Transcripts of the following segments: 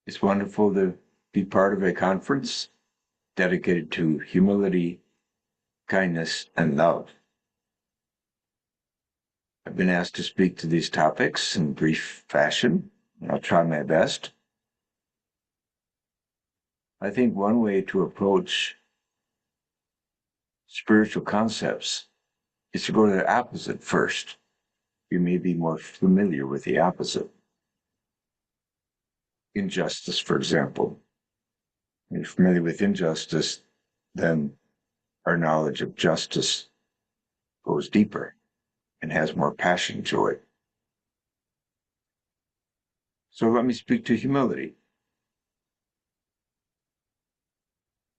It's wonderful to be part of a conference dedicated to humility, kindness, and love. I've been asked to speak to these topics in brief fashion, and I'll try my best. I think one way to approach spiritual concepts is to go to the opposite first. You may be more familiar with the opposite. Injustice, for example. If you're familiar with injustice, then our knowledge of justice goes deeper and has more passion to it. So let me speak to humility.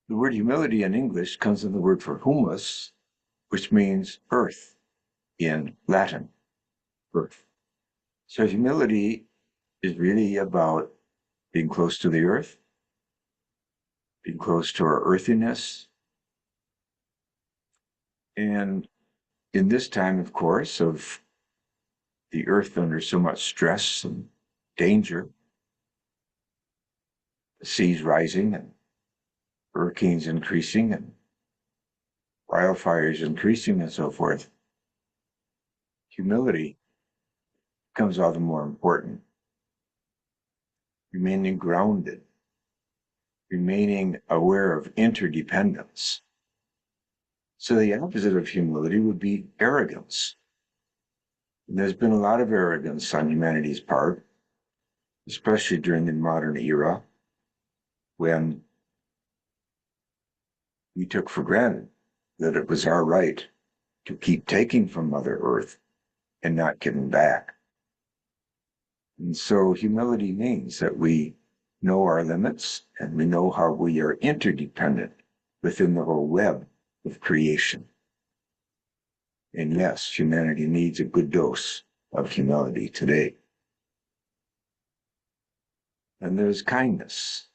The word humility in English comes from the word for humus, which means earth in Latin, earth. So humility is really about being close to the earth, being close to our earthiness. And in this time, of course, of the earth under so much stress and danger, the seas rising and hurricanes increasing and wildfires increasing and so forth, humility becomes all the more important. Remaining grounded, remaining aware of interdependence. So the opposite of humility would be arrogance. And there's been a lot of arrogance on humanity's part, especially during the modern era, when we took for granted that it was our right to keep taking from Mother Earth and not giving back. And so humility means that we know our limits and we know how we are interdependent within the whole web of creation. And yes, humanity needs a good dose of humility today. And there's kindness.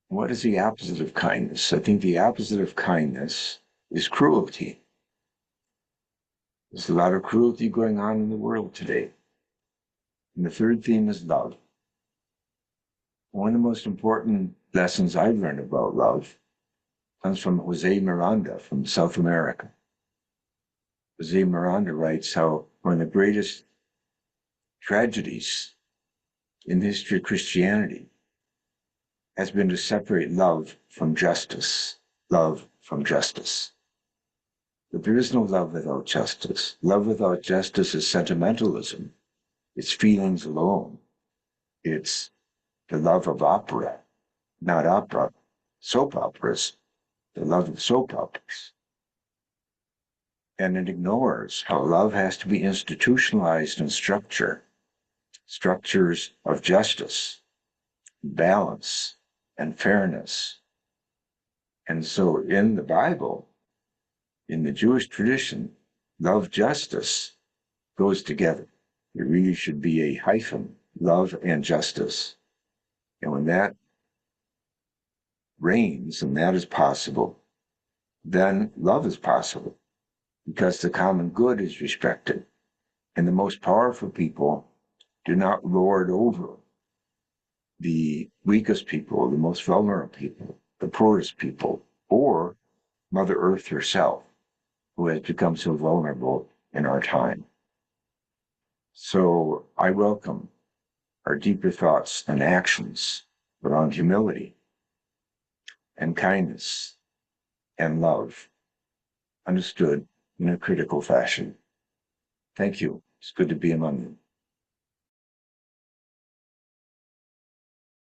What is the opposite of kindness? I think the opposite of kindness is cruelty. There's a lot of cruelty going on in the world today. And the third theme is love. One of the most important lessons I've learned about love comes from Jose Miranda from South America. Jose Miranda writes how one of the greatest tragedies in the history of Christianity has been to separate love from justice, love from justice. But there is no love without justice. Love without justice is sentimentalism. It's feelings alone. It's the love of opera, not opera, soap operas, the love of soap operas. And it ignores how love has to be institutionalized in structures of justice, balance, and fairness. And so in the Bible, in the Jewish tradition, love, justice goes together. It really should be a hyphen, love and justice. And when that reigns and that is possible, then love is possible because the common good is respected. And the most powerful people do not lord over the weakest people, the most vulnerable people, the poorest people, or Mother Earth herself, who has become so vulnerable in our time. So I welcome our deeper thoughts and actions around humility and kindness and love, understood in a critical fashion. Thank you. It's good to be among you.